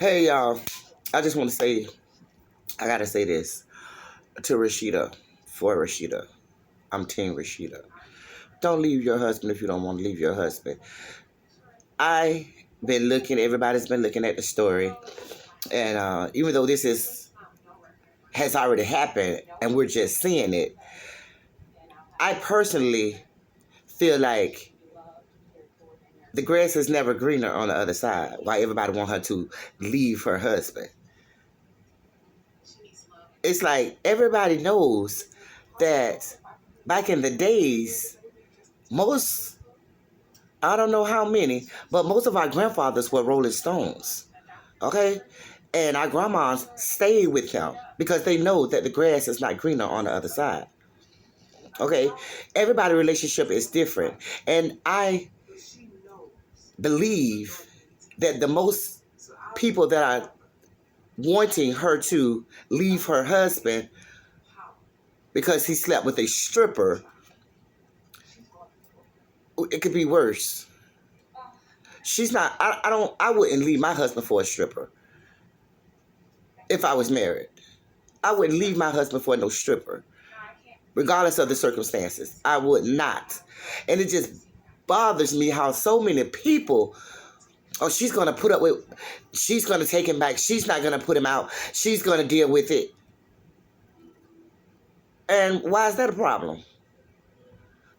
Hey y'all, I just want to say, I gotta say this to Rashida, for Rashida. I'm Team Rashida. Don't leave your husband if you don't want to leave your husband. Everybody's been looking at the story, and even though has already happened and we're just seeing it, I personally feel like the grass is never greener on the other side. Why everybody want her to leave her husband? It's like everybody knows that back in the days, most, I don't know how many, but most of our grandfathers were Rolling Stones. Okay? And our grandmas stayed with them because they know that the grass is not greener on the other side. Okay? Everybody's relationship is different. And I believe that the most people that are wanting her to leave her husband because he slept with a stripper, it could be worse. I wouldn't leave my husband for a stripper if I was married. I wouldn't leave my husband for no stripper, regardless of the circumstances. I would not. And it just bothers me how so many people, oh, she's going to take him back. She's not going to put him out. She's going to deal with it. And why is that a problem?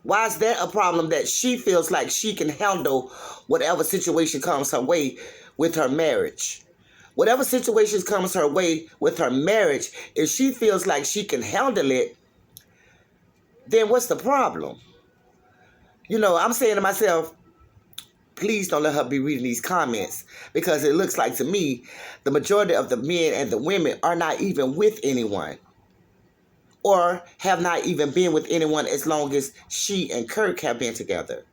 Why is that a problem that she feels like she can handle whatever situation comes her way with her marriage? Whatever situations comes her way with her marriage, if she feels like she can handle it, then what's the problem? I'm saying to myself, please don't let her be reading these comments because it looks like to me the majority of the men and the women are not even with anyone or have not even been with anyone as long as she and Kirk have been together.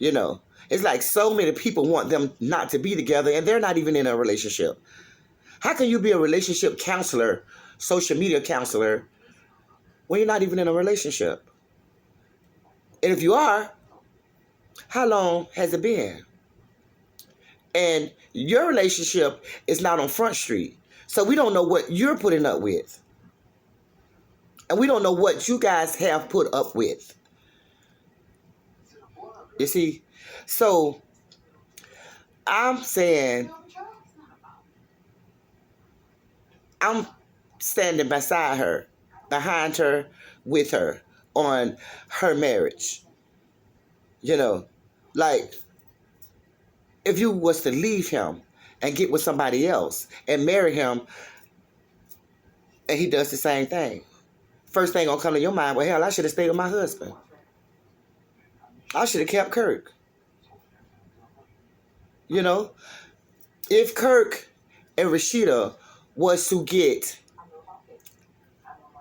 It's like so many people want them not to be together and they're not even in a relationship. How can you be a relationship counselor, social media counselor, when you're not even in a relationship? And if you are, how long has it been? And your relationship is not on Front Street. So we don't know what you're putting up with. And we don't know what you guys have put up with. You see? So I'm saying, I'm standing beside her, behind her, with her on her marriage. Like if you was to leave him and get with somebody else and marry him and he does the same thing, first thing gonna come to your mind, well, hell, I should have stayed with my husband. I should have kept Kirk. If Kirk and Rashida was to get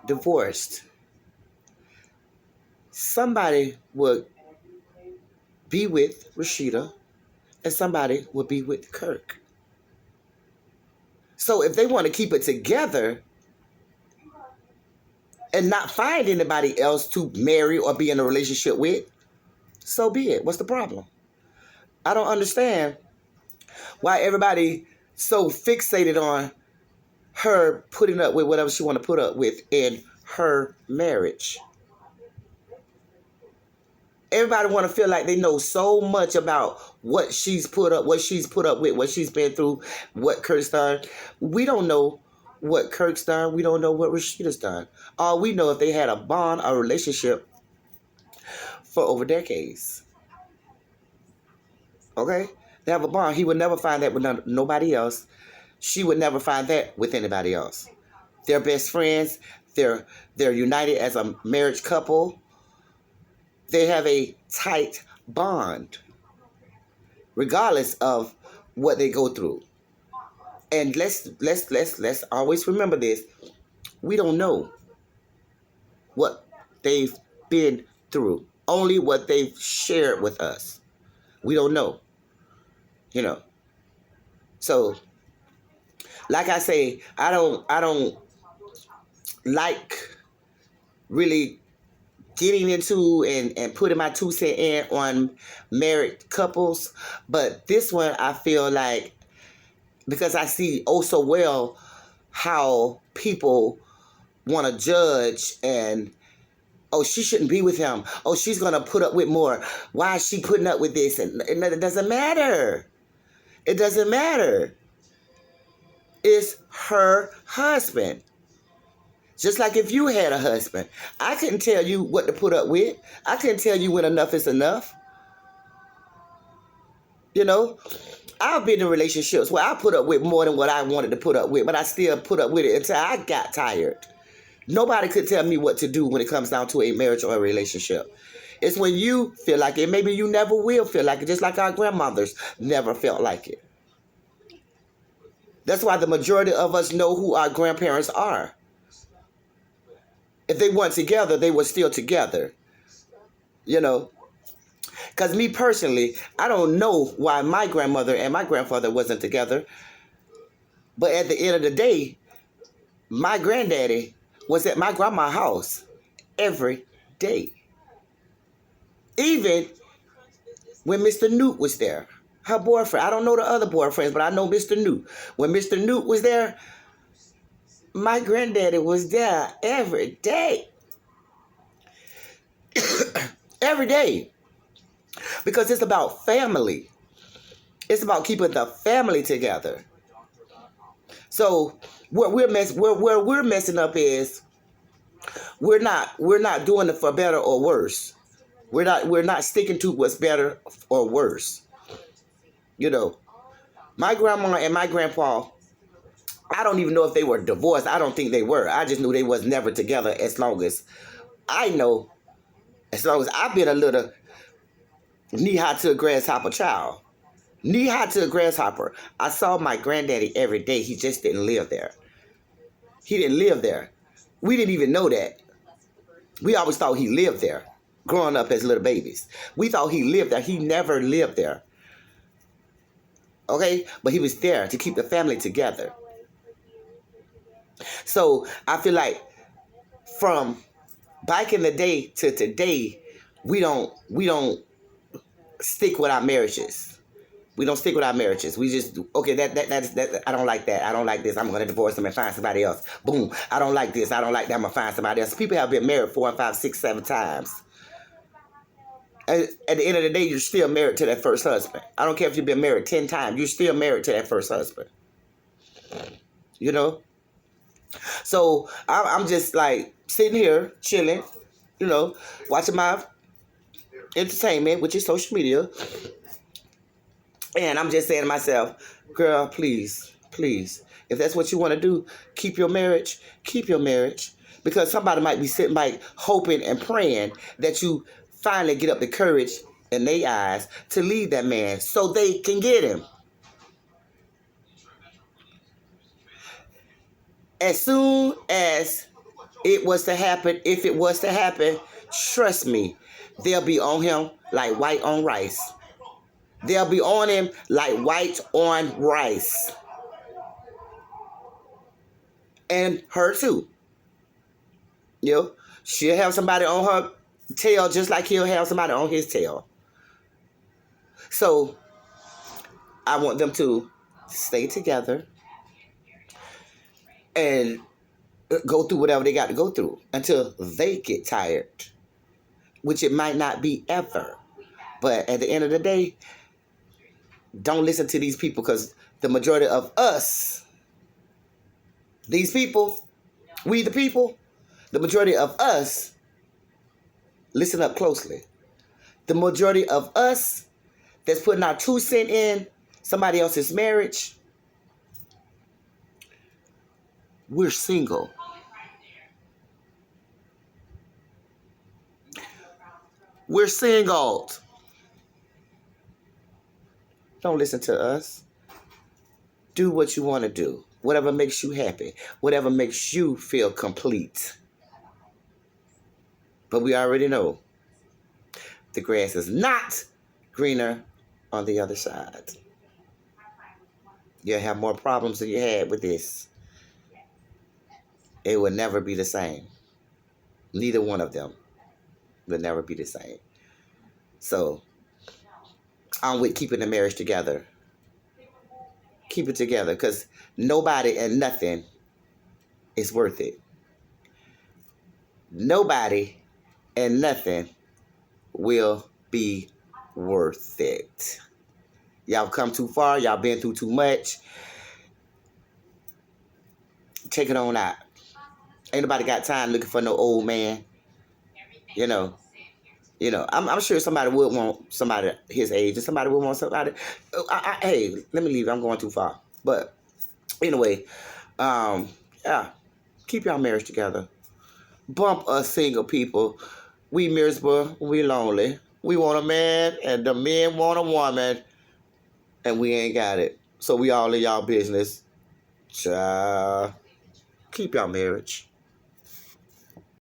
divorced, somebody would be with Rashida and somebody would be with Kirk. So if they want to keep it together and not find anybody else to marry or be in a relationship with, so be it. What's the problem? I don't understand why everybody so fixated on her putting up with whatever she want to put up with in her marriage. Everybody want to feel like they know so much about what she's put up with, what she's been through, what Kirk's done. We don't know what Kirk's done. We don't know what Rashida's done. All we know is they had a bond, a relationship for over decades. Okay? They have a bond. He would never find that with nobody else. She would never find that with anybody else. They're best friends. They're united as a marriage couple. They have a tight bond, regardless of what they go through. And let's always remember this. We don't know what they've been through. Only what they've shared with us. We don't know. So, like I say, I don't like really getting into and putting my 2 cents in on married couples. But this one, I feel like because I see oh so well how people want to judge and, oh, she shouldn't be with him. Oh, she's going to put up with more. Why is she putting up with this? And it doesn't matter. It doesn't matter. It's her husband. Just like if you had a husband. I couldn't tell you what to put up with. I couldn't tell you when enough is enough. You know, I've been in relationships where I put up with more than what I wanted to put up with, but I still put up with it until I got tired. Nobody could tell me what to do when it comes down to a marriage or a relationship. It's when you feel like it. Maybe you never will feel like it, just like our grandmothers never felt like it. That's why the majority of us know who our grandparents are. If they weren't together, they were still together. You know, because me personally, I don't know why my grandmother and my grandfather wasn't together. But at the end of the day, my granddaddy was at my grandma's house every day. Even when Mr. Newt was there, her boyfriend. I don't know the other boyfriends, but I know Mr. Newt. When Mr. Newt was there, my granddaddy was there every day. Every day. Because it's about family. It's about keeping the family together. So where we're messing up is we're not doing it for better or worse. We're not sticking to what's better or worse. You know, my grandma and my grandpa, I don't even know if they were divorced. I don't think they were. I just knew they was never together as long as I know, as long as I've been a little knee-high to a grasshopper child. Knee-high to a grasshopper. I saw my granddaddy every day. He just didn't live there. He didn't live there. We didn't even know that. We always thought he lived there, growing up as little babies. We thought he lived there. He never lived there. Okay? But he was there to keep the family together. So I feel like from back in the day to today, we don't stick with our marriages. We don't stick with our marriages. We just, okay, that I don't like that. I don't like this. I'm going to divorce him and find somebody else. Boom. I don't like this. I don't like that. I'm going to find somebody else. People have been married 4, 5, 6, 7 times. And at the end of the day, you're still married to that first husband. I don't care if you've been married 10 times. You're still married to that first husband. You know? So I'm just like sitting here, chilling, you know, watching my entertainment, which is social media. And I'm just saying to myself, girl, please, if that's what you want to do, keep your marriage. Because somebody might be sitting back hoping and praying that you finally get up the courage in their eyes to leave that man so they can get him. As soon as it was to happen, if it was to happen, trust me, they'll be on him like white on rice. They'll be on him like white on rice. And her too. You know, she'll have somebody on her tail just like he'll have somebody on his tail. So I want them to stay together and go through whatever they got to go through until they get tired, which it might not be ever. But at the end of the day, don't listen to these people, because the majority of us, these people, we the people, the majority of us, listen up closely. The majority of us that's putting our 2 cents in somebody else's marriage, we're single. We're single. Don't listen to us. Do what you want to do. Whatever makes you happy. Whatever makes you feel complete. But we already know the grass is not greener on the other side. You'll have more problems than you had with this. It will never be the same. Neither one of them will never be the same. So I'm with keeping the marriage together. Keep it together, because nobody and nothing is worth it. Nobody and nothing will be worth it. Y'all come too far. Y'all been through too much. Take it on out. Ain't nobody got time looking for no old man. You know. I'm sure somebody would want somebody his age, and somebody would want somebody. Hey, let me leave. I'm going too far. But anyway, yeah, keep y'all marriage together. Bump us single people. We miserable. We lonely. We want a man, and the men want a woman, and we ain't got it. So we all in y'all business. Child, keep y'all marriage.